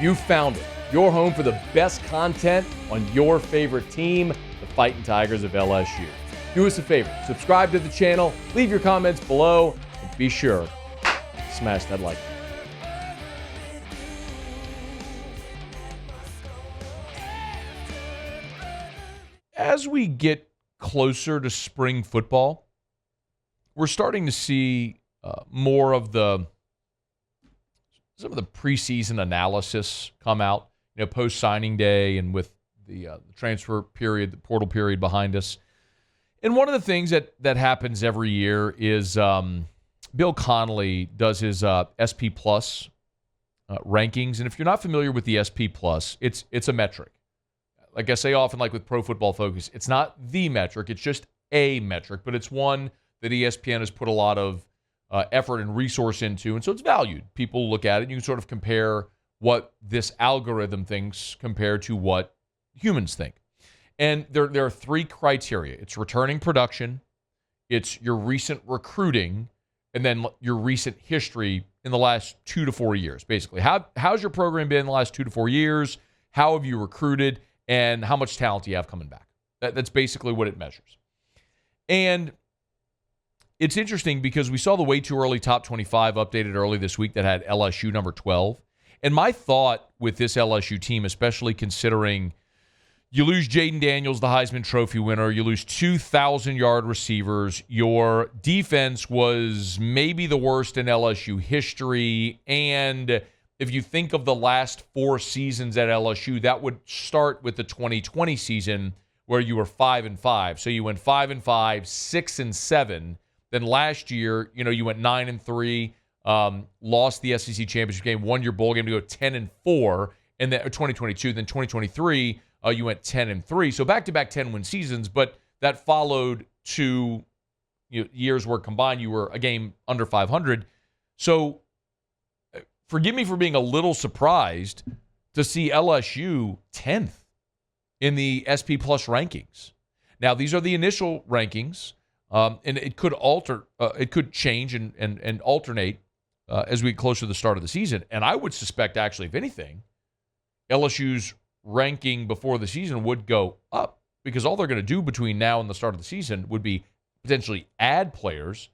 You found it. Your home for the best content on your favorite team, the Fighting Tigers of LSU. Do us a favor, subscribe to the channel, leave your comments below, and be sure to smash that like button. As we get closer to spring football, we're starting to see more of some of the preseason analysis come out, post signing day and with the transfer period, the portal period behind us. And one of the things that happens every year is Bill Connolly does his SP Plus rankings. And if you're not familiar with the SP Plus, it's a metric. Like I say often, like with Pro Football Focus, it's not the metric, it's just a metric, but it's one that ESPN has put a lot of effort and resource into, and so it's valued. People look at it, and you can sort of compare what this algorithm thinks compared to what humans think. And there are three criteria. It's returning production, it's your recent recruiting, and then your recent history in the last 2 to 4 years, basically. How's your program been in the last 2 to 4 years? How have you recruited? And how much talent do you have coming back? That's basically what it measures. And it's interesting because we saw the way too early top 25 updated early this week that had LSU number 12. And my thought with this LSU team, especially considering you lose Jaden Daniels, the Heisman Trophy winner, you lose 2,000-yard receivers, your defense was maybe the worst in LSU history, and if you think of the last 4 seasons at LSU, that would start with the 2020 season where you were 5-5. So you went 5-5, 6-7. Then last year, you went 9-3, lost the SEC championship game, won your bowl game to go 10-4, and then 2022. Then 2023, you went 10-3. So back-to-back 10-win seasons, but that followed 2 years where combined you were a game under 500. So forgive me for being a little surprised to see LSU 10th in the SP Plus rankings. Now, these are the initial rankings, and it could alter, it could change and alternate as we get closer to the start of the season. And I would suspect, actually, if anything, LSU's ranking before the season would go up because all they're going to do between now and the start of the season would be potentially add players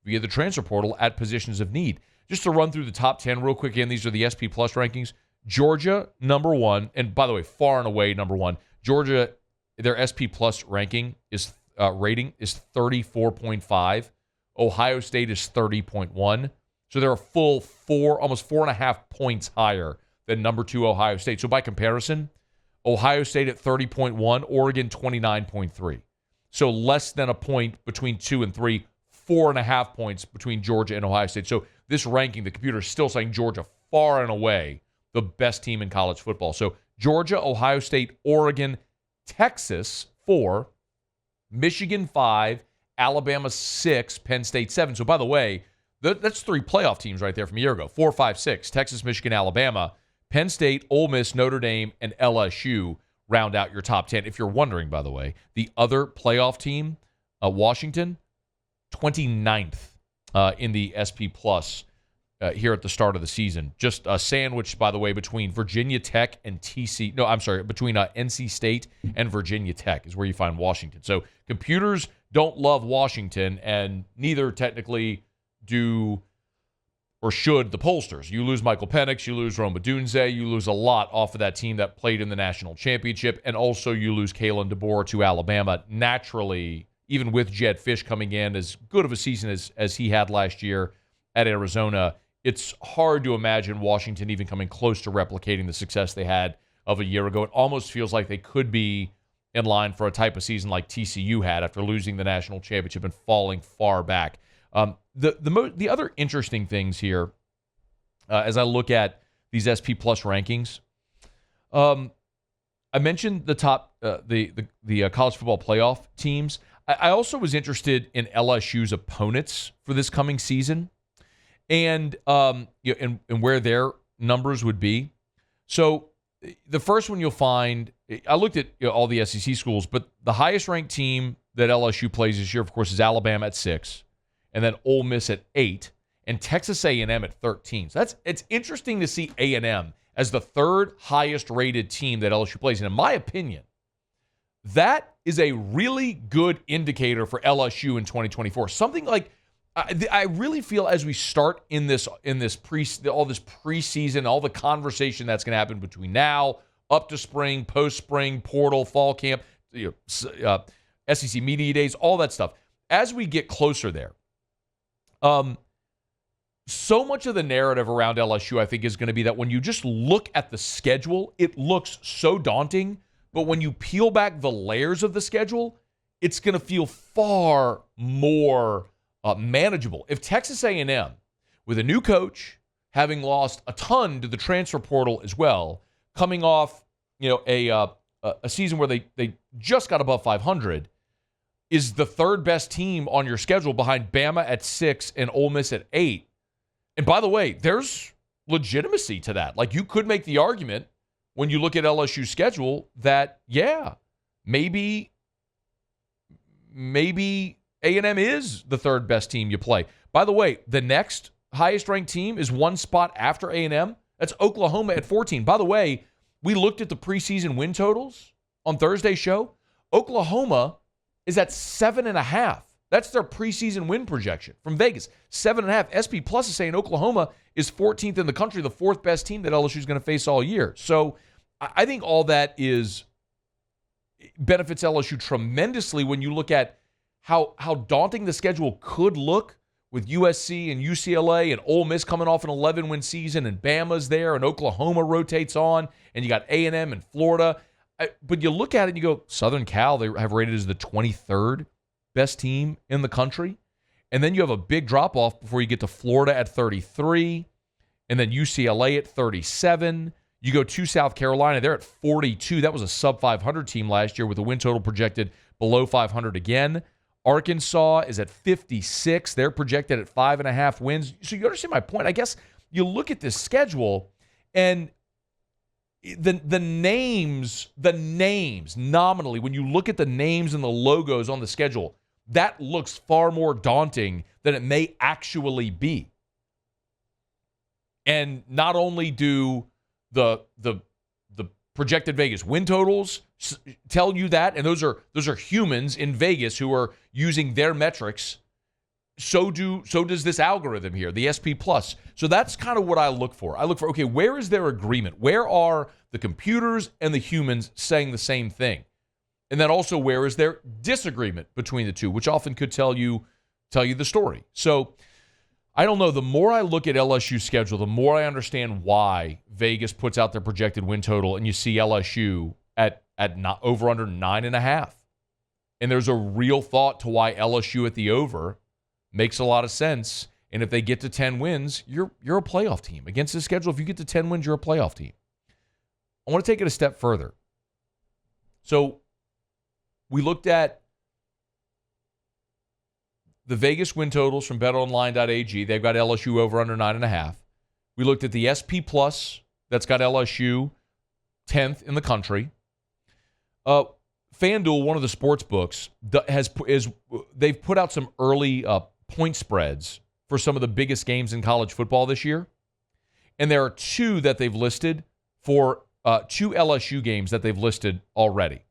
via the transfer portal at positions of need. Just to run through the top 10 real quick, again, these are the SP Plus rankings. Georgia, number 1, and by the way, far and away number 1. Georgia, their SP Plus rating is 34.5. Ohio State is 30.1. So they're a full almost 4.5 points higher than number 2 Ohio State. So by comparison, Ohio State at 30.1, Oregon 29.3. So less than a point between 2 and 3, 4.5 points between Georgia and Ohio State. So this ranking, the computer is still saying Georgia far and away the best team in college football. So Georgia, Ohio State, Oregon, Texas 4, Michigan 5, Alabama 6, Penn State 7. So by the way, that's 3 playoff teams right there from a year ago. 4, 5, 6. Texas, Michigan, Alabama, Penn State, Ole Miss, Notre Dame, and LSU round out your top 10. If you're wondering, by the way, the other playoff team, Washington, 29th in the SP Plus here at the start of the season. Just a sandwich, by the way, between Virginia Tech and between NC State and Virginia Tech is where you find Washington. So computers don't love Washington, and neither technically do or should the pollsters. You lose Michael Penix, you lose Rome Odunze, you lose a lot off of that team that played in the national championship, and also you lose Kalen DeBoer to Alabama. Naturally, even with Jed Fish coming in, as good of a season as he had last year at Arizona, it's hard to imagine Washington even coming close to replicating the success they had of a year ago. It almost feels like they could be in line for a type of season like TCU had after losing the national championship and falling far back. The other interesting things here, as I look at these SP Plus rankings, I mentioned the top the college football playoff teams. I also was interested in LSU's opponents for this coming season, and where their numbers would be. So the first one you'll find, I looked at all the SEC schools, but the highest ranked team that LSU plays this year, of course, is Alabama at 6. And then Ole Miss at 8, and Texas A&M at 13. So it's interesting to see A&M as the third highest rated team that LSU plays. And in my opinion, that is a really good indicator for LSU in 2024. Something like I really feel as we start in this all this preseason, all the conversation that's going to happen between now up to spring, post spring, portal, fall camp, SEC media days, all that stuff. As we get closer there, so much of the narrative around LSU, I think, is going to be that when you just look at the schedule, it looks so daunting. But when you peel back the layers of the schedule, it's going to feel far more manageable. If Texas A&M, with a new coach, having lost a ton to the transfer portal as well, coming off a season where they just got above 500, is the third best team on your schedule behind Bama at 6 and Ole Miss at 8. And by the way, there's legitimacy to that. Like, you could make the argument when you look at LSU's schedule that, yeah, maybe A&M is the third best team you play. By the way, the next highest ranked team is one spot after A&M. That's Oklahoma at 14. By the way, we looked at the preseason win totals on Thursday's show. Oklahoma is at 7.5. That's their preseason win projection from Vegas. 7.5. SP Plus is saying Oklahoma is 14th in the country, the fourth best team that LSU is going to face all year. So I think all that benefits LSU tremendously when you look at how daunting the schedule could look with USC and UCLA and Ole Miss coming off an 11-win season, and Bama's there, and Oklahoma rotates on, and you got A&M and Florida. But you look at it and you go, Southern Cal, they have rated as the 23rd best team in the country. And then you have a big drop-off before you get to Florida at 33, and then UCLA at 37. You go to South Carolina, they're at 42. That was a sub-500 team last year with a win total projected below 500 again. Arkansas is at 56. They're projected at 5.5 wins. So you understand my point. I guess you look at this schedule, and the names nominally, when you look at the names and the logos on the schedule, that looks far more daunting than it may actually be. And not only do the projected Vegas win totals tell you that, and those are humans in Vegas who are using their metrics. So does this algorithm here, the SP Plus. So that's kind of what I look for. I look for, okay, where is their agreement? Where are the computers and the humans saying the same thing? And then also, where is their disagreement between the two, which often could tell you the story. So I don't know. The more I look at LSU's schedule, the more I understand why Vegas puts out their projected win total, and you see LSU at not over under 9.5. And there's a real thought to why LSU at the over makes a lot of sense. And if they get to 10 wins, you're a playoff team. Against the schedule, if you get to 10 wins, you're a playoff team. I want to take it a step further. So we looked at the Vegas win totals from betonline.ag. They've got LSU over under 9.5. We looked at the SP Plus that's got LSU 10th in the country. FanDuel, one of the sports books, they've put out some early point spreads for some of the biggest games in college football this year. And there are two that they've listed for two LSU games that they've listed already.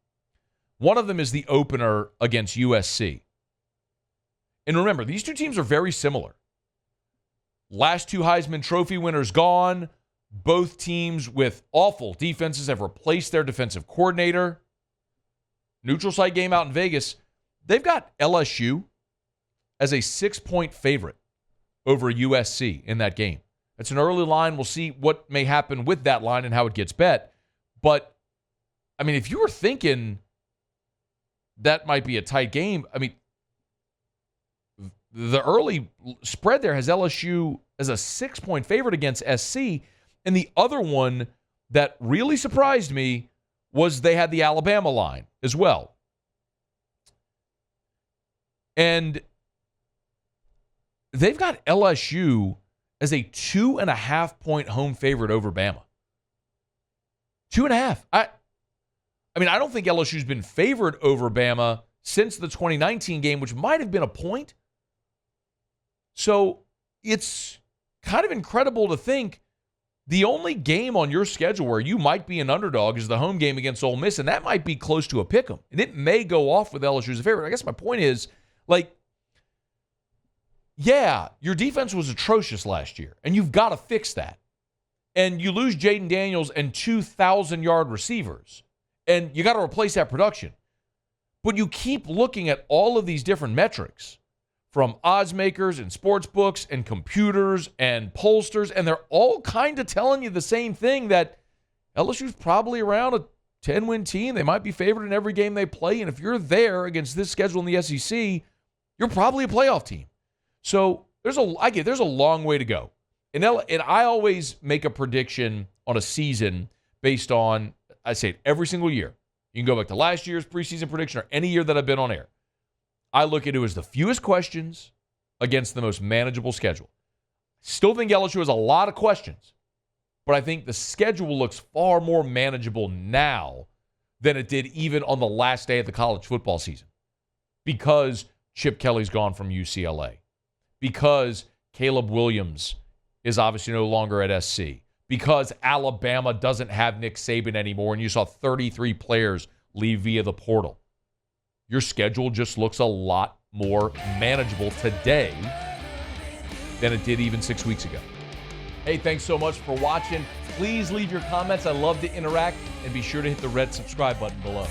One of them is the opener against USC. And remember, these two teams are very similar. Last two Heisman Trophy winners gone. Both teams with awful defenses have replaced their defensive coordinator. Neutral site game out in Vegas. They've got LSU as a 6-point favorite over USC in that game. It's an early line. We'll see what may happen with that line and how it gets bet. But, I mean, if you were thinking that might be a tight game, I mean, the early spread there has LSU as a 6-point favorite against SC. And the other one that really surprised me was they had the Alabama line as well. And they've got LSU as a 2.5-point home favorite over Bama. 2.5. I mean, I don't think LSU's been favored over Bama since the 2019 game, which might have been a point. So it's kind of incredible to think The only game on your schedule where you might be an underdog is the home game against Ole Miss, and that might be close to a pick 'em. And it may go off with LSU as a favorite. I guess my point is, like, yeah, your defense was atrocious last year, and you've got to fix that. And you lose Jaden Daniels and 2,000-yard receivers, and you got to replace that production. But you keep looking at all of these different metrics from odds makers and sports books and computers and pollsters, and they're all kind of telling you the same thing, that LSU's probably around a 10-win team. They might be favored in every game they play, and if you're there against this schedule in the SEC, you're probably a playoff team. So there's a long way to go. And I always make a prediction on a season based on, I say it every single year. You can go back to last year's preseason prediction or any year that I've been on air. I look at it as the fewest questions against the most manageable schedule. Still think LSU has a lot of questions, but I think the schedule looks far more manageable now than it did even on the last day of the college football season, because Chip Kelly's gone from UCLA, because Caleb Williams is obviously no longer at SC, because Alabama doesn't have Nick Saban anymore, and you saw 33 players leave via the portal. Your schedule just looks a lot more manageable today than it did even 6 weeks ago. Hey, thanks so much for watching. Please leave your comments. I love to interact, and be sure to hit the red subscribe button below.